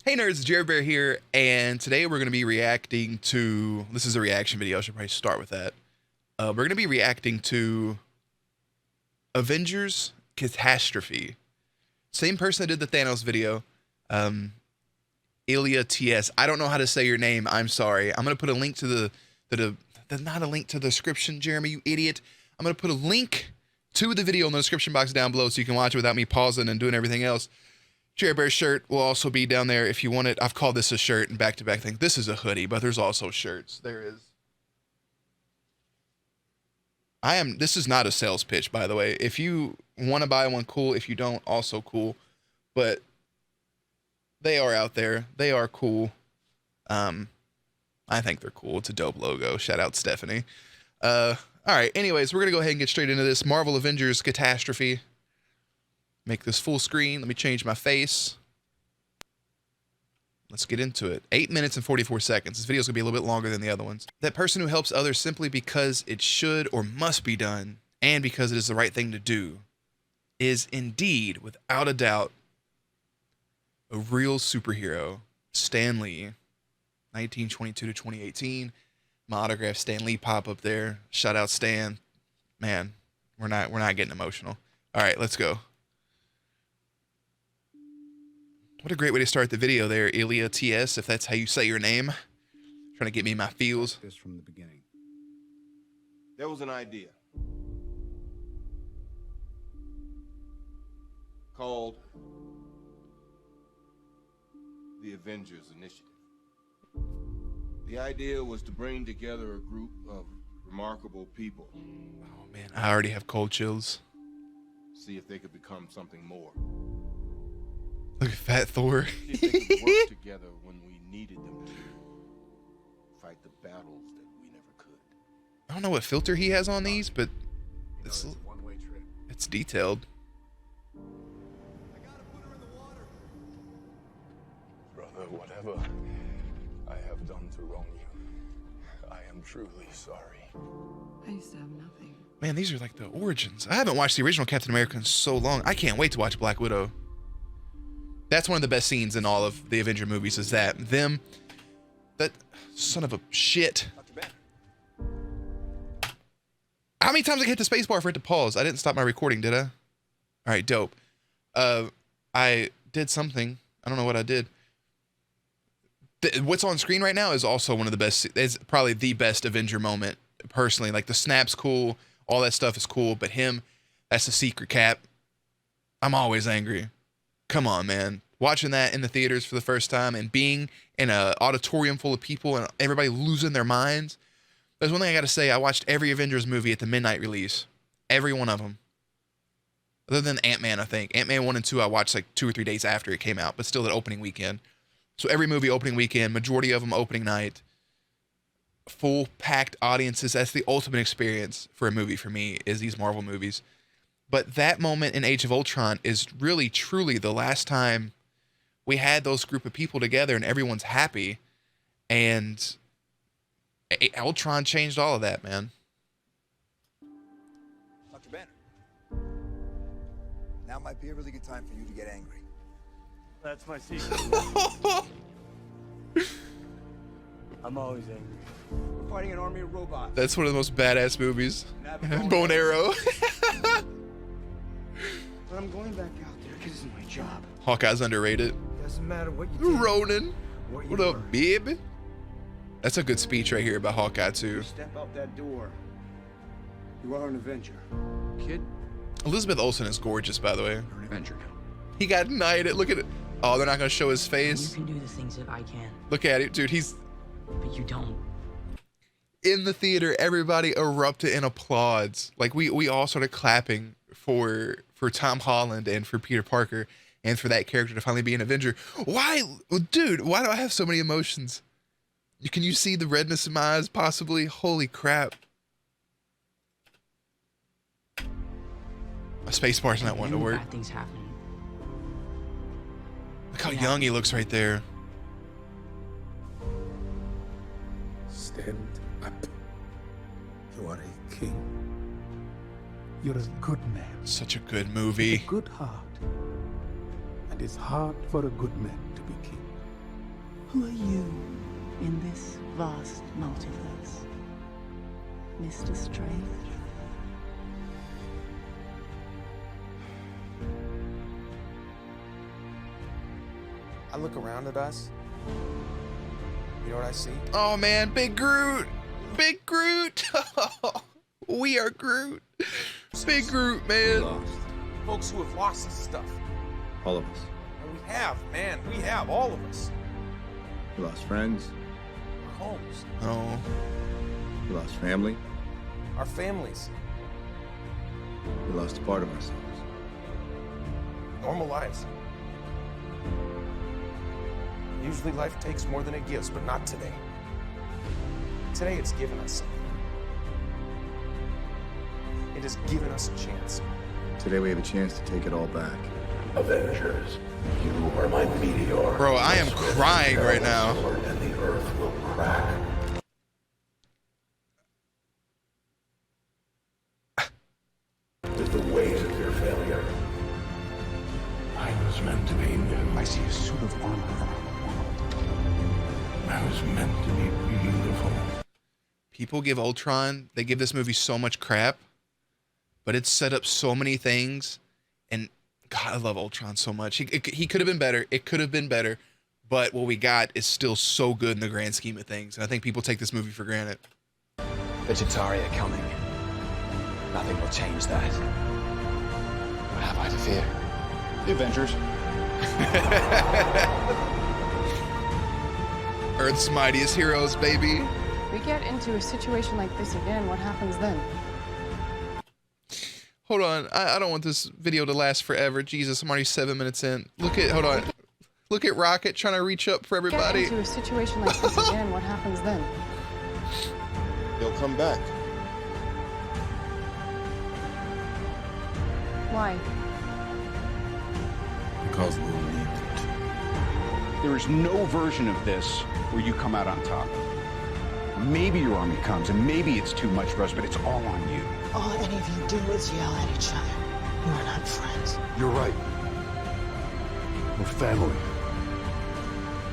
Hey nerds, Jared Bear here, and today we're going to be reacting to, this is a reaction video, I should probably start with that. We're going to be reacting to Avengers Catastrophe. Same person that did the Thanos video, Ilya TS. I don't know how to say your name, I'm sorry. I'm going to put a link to not a link to the description, Jeremy, you idiot. I'm going to put a link to the video in the description box down below so you can watch it without me pausing and doing everything else. Jared Bear's shirt will also be down there if you want it. I've called this a shirt and back-to-back thing. This is a hoodie, but there's also shirts. There is. This is not a sales pitch, by the way. If you want to buy one, cool. If you don't, also cool. But they are out there. They are cool. I think they're cool. It's a dope logo. Shout out Stephanie. All right. Anyways, we're going to go ahead and get straight into this. Marvel Avengers Catastrophe. Make this full screen. Let me change my face. Let's get into it. 8 minutes and 44 seconds. This video is going to be a little bit longer than the other ones. That person who helps others simply because it should or must be done, and because it is the right thing to do, is indeed, without a doubt, a real superhero. Stan Lee, 1922 to 2018. My autograph Stan Lee pop up there. Shout out Stan. Man, we're not getting emotional. All right, let's go. What a great way to start the video there, Ilya TS, if that's how you say your name. Trying to get me my feels. This from the beginning. There was an idea called the Avengers Initiative. The idea was to bring together a group of remarkable people. Oh man, I already have cold chills. See if they could become something more. Look at Fat Thor. See if they could work together when we needed them to. Fight the battles that we never could. I don't know what filter he has on these, but it's a one-way trip. it's detailed. I gotta put her in the water. Brother, whatever I have done to wrong you, I am truly sorry. I used to have nothing. Man, these are like the origins. I haven't watched the original Captain America in so long. I can't wait to watch Black Widow. That's one of the best scenes in all of the Avenger movies is that son of a shit. How many times I hit the space bar for it to pause? I didn't stop my recording, did I? All right, dope. I did something. I don't know what I did. What's on screen right now is also one of the best. It's probably the best Avenger moment, personally. Like the snap's cool. All that stuff is cool. But him, that's the secret Cap. I'm always angry. Come on, man. Watching that in the theaters for the first time and being in an auditorium full of people and everybody losing their minds. There's one thing I got to say. I watched every Avengers movie at the midnight release. Every one of them. Other than Ant-Man, I think. Ant-Man 1 and 2 I watched like 2 or 3 days after it came out, but still that opening weekend. So every movie opening weekend, majority of them opening night. Full packed audiences. That's the ultimate experience for a movie for me, is these Marvel movies. But that moment in Age of Ultron is really, truly the last time we had those group of people together and everyone's happy. And Ultron changed all of that, man. Dr. Banner, now might be a really good time for you to get angry. That's my secret. I'm always angry. We're fighting an army of robots. That's one of the most badass movies. Bone Arrow. But I'm going back out there because it's my job. Hawkeye's underrated. Doesn't matter what you do. Ronan. What What up, baby? That's a good speech right here about Hawkeye, too. Step out that door. You are an Avenger. Kid, Elizabeth Olsen is gorgeous, by the way. you're an Avenger now. He got knighted. Look at it. Oh, they're not going to show his You face. can do the things that I can, Look at it, dude. He's but you don't. in the theater. Everybody erupted in applause. Like, we all started clapping for Tom Holland and for Peter Parker and for that character to finally be an Avenger. Why? Dude, why do I have so many emotions? Can you see the redness in my eyes, possibly? Holy crap. A space bar's not one to work. Bad things happen. Look how young he looks right there. Stand up. You are a king. You're a good man. Such a good With movie. a good heart. And it's hard for a good man to be king. Who are you in this vast multiverse? Mr. Strange? I look around at us. You know what I see? Oh man, Big Groot! Big Groot! We are Groot. Big Groot, man. Folks who have lost stuff. All of us. And we have, man. We have, all of us. We lost friends. Our homes. Oh. We lost family. Our families. We lost a part of ourselves. Normal lives. Usually life takes more than it gives, but not today. Today it's given us something. It has given us a chance. Today we have a chance to take it all back. Avengers, you are my meteor. Bro, I am crying right now. And the earth will crack. Is the weight of your failure. I was meant to be new. I see a suit of armor around the world. I was meant to be beautiful. People give Ultron, they give this movie so much crap, but it's set up so many things. And God, I love Ultron so much. He could have been better. It could have been better. But what we got is still so good in the grand scheme of things. And I think people take this movie for granted. The Chitauri are coming. Nothing will change that. What have I to fear? The Avengers. Earth's mightiest heroes, baby. We get into a situation like this again, what happens then? Hold on. I don't want this video to last forever. Jesus, I'm already 7 minutes in. Hold on. Look at Rocket trying to reach up for everybody. Get into a situation like this again, what happens then? He'll come back. Why? Because we'll need it. There is no version of this where you come out on top. Maybe your army comes, and maybe it's too much for us, but it's all on you. All any of you do is yell at each other. You are not friends. You're right. We're family.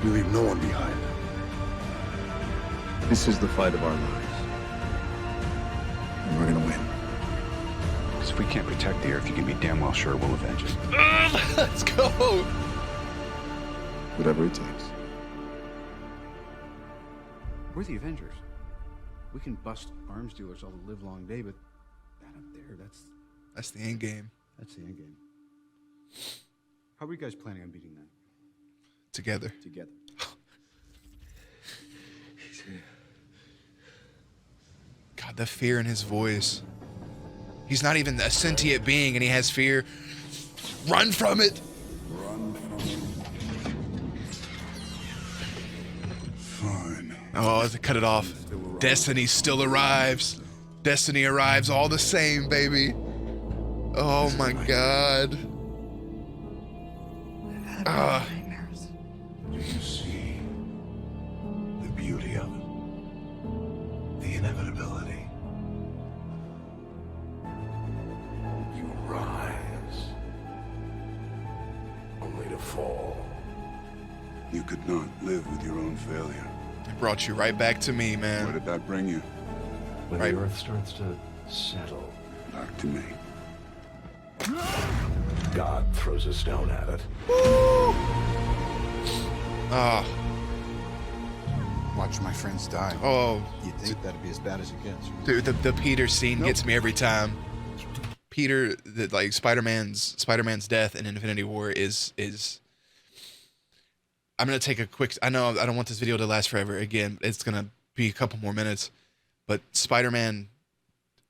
We leave no one behind. This is the fight of our lives. And we're gonna win. Because if we can't protect the Earth, you can be damn well sure we'll avenge it. Let's go. Whatever it takes. We're the Avengers. We can bust arms dealers all the live long day, but that up there, that's the end game. That's the end game. How are you guys planning on beating that? Together. Together. God, the fear in his voice. He's not even a sentient being and he has fear. Run from it. Run from it. Fine. Oh, to cut it off. Destiny still arrives. Destiny arrives all the same, baby. Oh my God. Do you see the beauty of it? The inevitability. You rise, only to fall. You could not live with your own failure. It brought you right back to me, man. Where did that bring you? When Right. the Earth starts to settle. Back to me. God throws a stone at it. Ah. Watch my friends die. Oh, You'd think that'd be as bad as it gets. dude, the Peter scene gets me every time. Peter, like Spider-Man's death in Infinity War is. I'm gonna take a quick. I know I don't want this video to last forever. Again, it's gonna be a couple more minutes, but Spider-Man,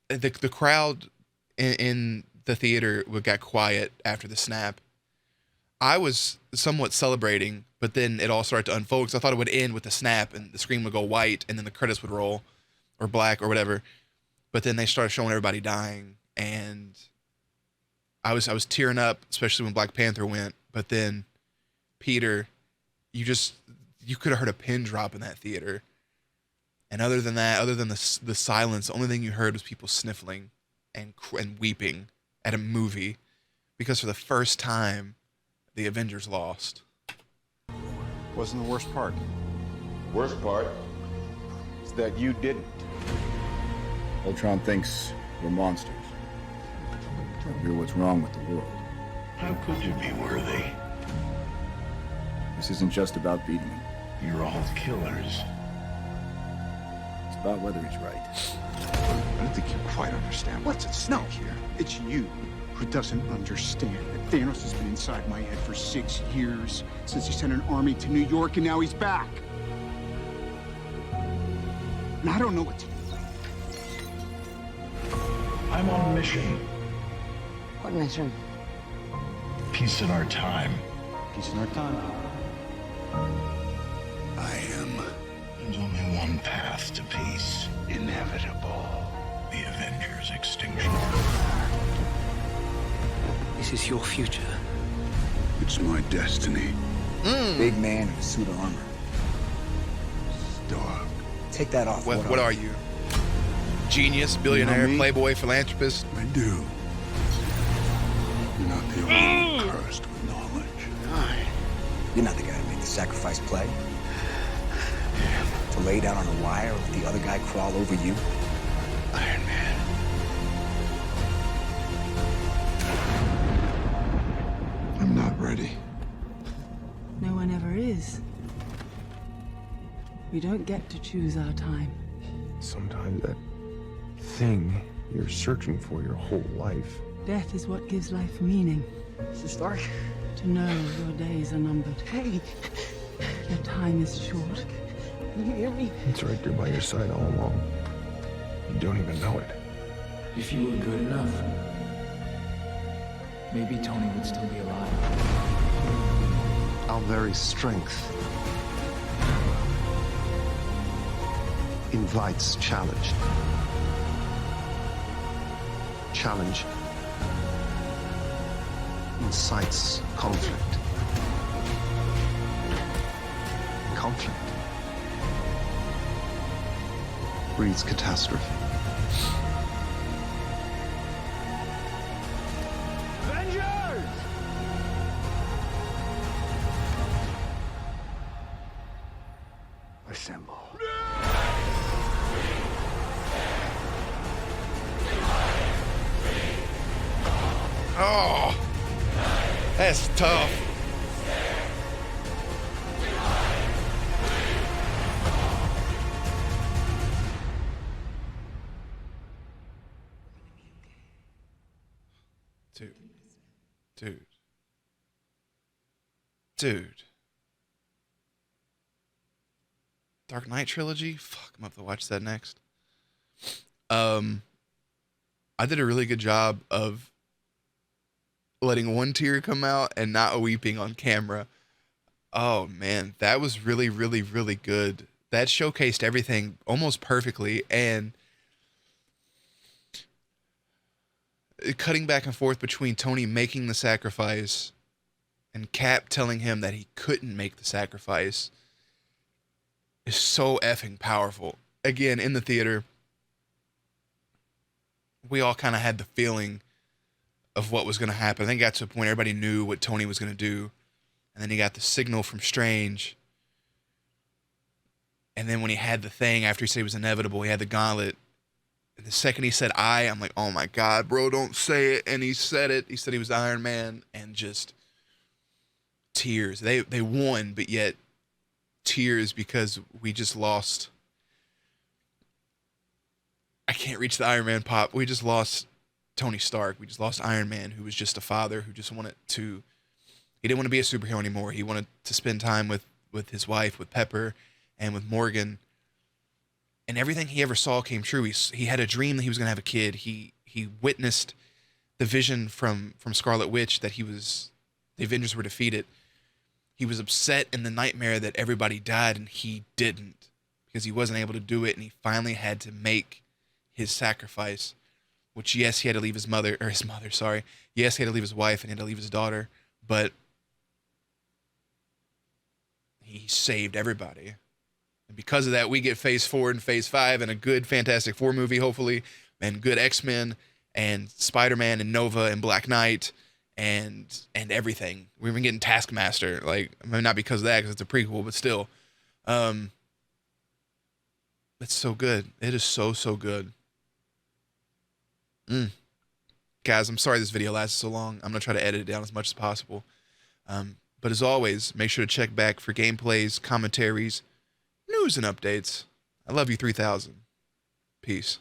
the crowd in the theater got quiet after the snap. I was somewhat celebrating, but then it all started to unfold because I thought it would end with the snap and the screen would go white and then the credits would roll, or black or whatever. But then they started showing everybody dying, and I was tearing up, especially when Black Panther went. But then Peter, you could have heard a pin drop in that theater. And other than that, other than the silence, the only thing you heard was people sniffling and weeping at a movie, because for the first time, the Avengers lost. Wasn't the worst part. Worst part? Is that you didn't. Ultron thinks we're monsters. We're what's wrong with the world. How could you be worthy? This isn't just about beating him. You're all killers. It's about whether he's right. I don't think you quite understand what's at stake here. It's you who doesn't understand that Thanos has been inside my head for 6 years, since he sent an army to New York, and now he's back. And I don't know what to do. I'm on a mission. What mission? Peace in our time. Peace in our time. I am. There's only one path to peace. Inevitable. The Avengers' extinction. This is your future. It's my destiny. Big man in a suit of armor. Dark. Take that off. What are you? Genius, billionaire, playboy, philanthropist? I do. You're not the only one cursed with knowledge. You're not the guy who made the sacrifice play. To lay down on a wire or let the other guy crawl over you. Iron Man. I'm not ready. No one ever is. We don't get to choose our time. Sometimes that thing you're searching for your whole life. Death is what gives life meaning. This is dark. To know your days are numbered. Hey, Your time is short. can you hear me? It's right there by your side all along. You don't even know it. If you were good enough, maybe Tony would still be alive. Our very strength invites challenge. Challenge incites conflict. Conflict breeds catastrophe. Avengers! Assemble. Oh, that's tough. Dude. Dark Knight trilogy? Fuck, I'm gonna have to watch that next. I did a really good job of letting one tear come out and not weeping on camera. Oh man, that was really, really, really good. That showcased everything almost perfectly, and cutting back and forth between Tony making the sacrifice and Cap telling him that he couldn't make the sacrifice is so effing powerful. Again, in the theater, we all kind of had the feeling of what was going to happen. I think it got to a point everybody knew what Tony was going to do. And then he got the signal from Strange. And then when he had the thing, after he said it was inevitable, he had the gauntlet. And the second he said I'm like, oh my God, bro, don't say it. And he said it. He said he was Iron Man. And just tears. They won, but yet tears because we just lost. I can't reach the Iron Man pop. We just lost Tony Stark. We just lost Iron Man, who was just a father who just wanted to, he didn't want to be a superhero anymore. He wanted to spend time with his wife, with Pepper, and with Morgan. And everything he ever saw came true. He had a dream that he was going to have a kid. He witnessed the vision from Scarlet Witch that the Avengers were defeated. He was upset in the nightmare that everybody died, and he didn't, because he wasn't able to do it, and he finally had to make his sacrifice, which, yes, he had to leave his mother. Yes, he had to leave his wife, and he had to leave his daughter, but he saved everybody. And because of that, we get Phase 4 and Phase 5 and a good Fantastic Four movie, hopefully, and good X-Men and Spider-Man and Nova and Black Knight and everything. We've been getting Taskmaster, like, I mean, not because of that, because it's a prequel, but still, it's so good. It is so good. Guys, I'm sorry this video lasted so long. I'm gonna try to edit it down as much as possible. But as always, make sure to check back for gameplays, commentaries, news, and updates. I love you 3000. Peace.